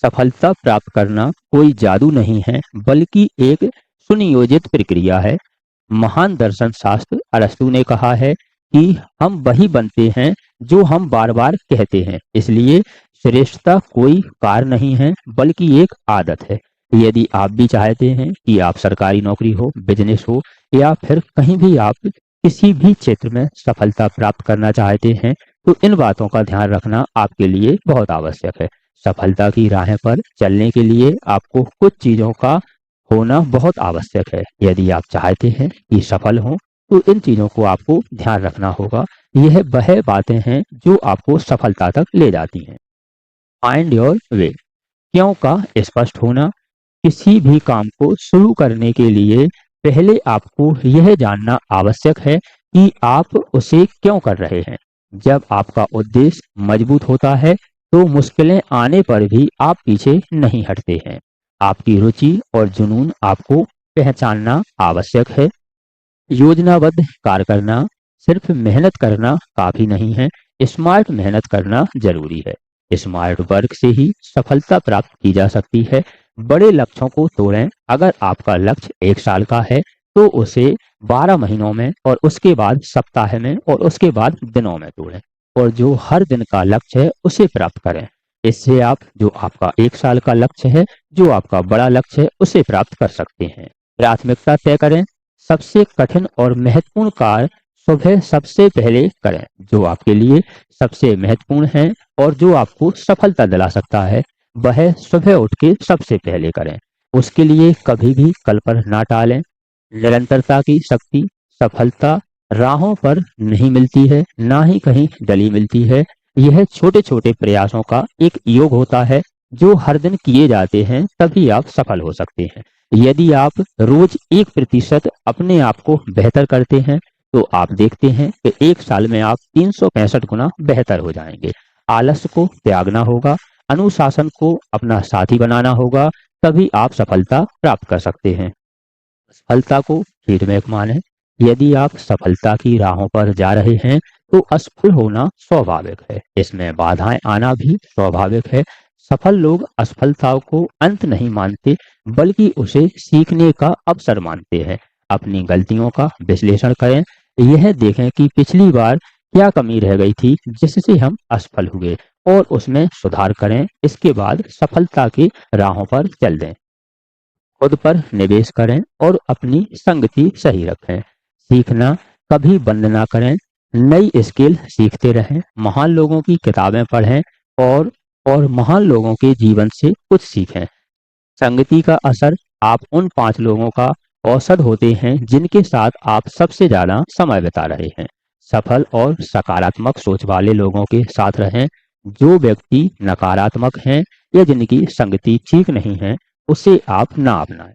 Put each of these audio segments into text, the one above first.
सफलता प्राप्त करना कोई जादू नहीं है, बल्कि एक सुनियोजित प्रक्रिया है। महान दर्शन शास्त्र अरस्तु ने कहा है कि हम वही बनते हैं जो हम बार बार कहते हैं। इसलिए श्रेष्ठता कोई कार्य नहीं है, बल्कि एक आदत है। यदि आप भी चाहते हैं कि आप सरकारी नौकरी हो, बिजनेस हो, या फिर कहीं भी आप किसी भी क्षेत्र में सफलता प्राप्त करना चाहते हैं, तो इन बातों का ध्यान रखना आपके लिए बहुत आवश्यक है। सफलता की राह पर चलने के लिए आपको कुछ चीजों का होना बहुत आवश्यक है। यदि आप चाहते हैं कि सफल हो, तो इन चीजों को आपको ध्यान रखना होगा। यह वह बातें हैं जो आपको सफलता तक ले जाती हैं। Find your way. क्यों का स्पष्ट होना। किसी भी काम को शुरू करने के लिए पहले आपको यह जानना आवश्यक है कि आप उसे क्यों कर रहे हैं। जब आपका उद्देश्य मजबूत होता है, तो मुश्किलें आने पर भी आप पीछे नहीं हटते हैं। आपकी रुचि और जुनून आपको पहचानना आवश्यक है। योजनाबद्ध कार्य करना, सिर्फ मेहनत करना काफी नहीं है, स्मार्ट मेहनत करना जरूरी है। स्मार्ट वर्क से ही सफलता प्राप्त की जा सकती है। बड़े लक्ष्यों को तोड़ें। अगर आपका लक्ष्य 1 साल का है, तो उसे 12 महीनों में, और उसके बाद सप्ताह में, और उसके बाद दिनों में तोड़ें। और जो हर दिन का लक्ष्य है, उसे प्राप्त करें। इससे आप जो आपका 1 साल का लक्ष्य है, जो आपका बड़ा लक्ष्य है, उसे प्राप्त कर सकते हैं। प्राथमिकता तय करें। सबसे कठिन और महत्वपूर्ण कार्य सुबह सबसे पहले करें। जो आपके लिए सबसे महत्वपूर्ण है और जो आपको सफलता दिला सकता है, वह सुबह उठ के सबसे पहले करें। उसके लिए कभी भी कल पर ना टालें। निरंतरता की शक्ति। सफलता राहों पर नहीं मिलती है, ना ही कहीं डली मिलती है। यह छोटे छोटे प्रयासों का एक योग होता है, जो हर दिन किए जाते हैं, तभी आप सफल हो सकते हैं। यदि आप रोज 1% अपने आप को बेहतर करते हैं, तो आप देखते हैं कि 1 साल में आप 365 गुना बेहतर हो जाएंगे। आलस्य को त्यागना होगा, अनुशासन को अपना साथी बनाना होगा, तभी आप सफलता प्राप्त कर सकते हैं। सफलता को फीडबैक माने। यदि आप सफलता की राहों पर जा रहे हैं, तो असफल होना स्वाभाविक है। इसमें बाधाएं आना भी स्वाभाविक है। सफल लोग असफलताओं को अंत नहीं मानते, बल्कि उसे सीखने का अवसर मानते हैं। अपनी गलतियों का विश्लेषण करें। यह देखें कि पिछली बार क्या कमी रह गई थी जिससे हम असफल हुए, और उसमें सुधार करें। इसके बाद सफलता की राहों पर चल दें। खुद पर निवेश करें और अपनी संगति सही रखें। सीखना कभी बंद ना करें। नई स्किल सीखते रहें। महान लोगों की किताबें पढ़ें, और महान लोगों के जीवन से कुछ सीखें। संगति का असर। आप उन 5 लोगों का औसत होते हैं जिनके साथ आप सबसे ज्यादा समय बिता रहे हैं। सफल और सकारात्मक सोच वाले लोगों के साथ रहें। जो व्यक्ति नकारात्मक हैं या जिनकी संगति ठीक नहीं है, उसे आप ना अपनाएं।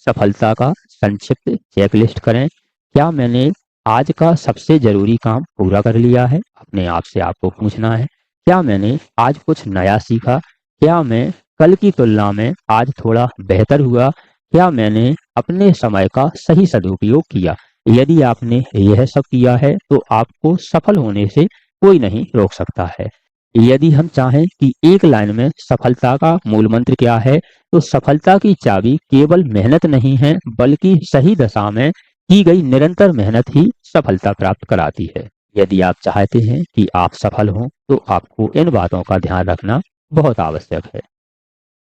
सफलता का संक्षिप्त चेकलिस्ट करें। क्या मैंने आज का सबसे जरूरी काम पूरा कर लिया है? अपने आप से आपको पूछना है। क्या मैंने आज कुछ नया सीखा? क्या मैं कल की तुलना में आज थोड़ा बेहतर हुआ? क्या मैंने अपने समय का सही सदुपयोग किया? यदि आपने यह सब किया है, तो आपको सफल होने से कोई नहीं रोक सकता है। यदि हम चाहें कि एक लाइन में सफलता का मूल मंत्र क्या है, तो सफलता की चाबी केवल मेहनत नहीं है, बल्कि सही दिशा में की गई निरंतर मेहनत ही सफलता प्राप्त कराती है। यदि आप चाहते हैं कि आप सफल हों, तो आपको इन बातों का ध्यान रखना बहुत आवश्यक है।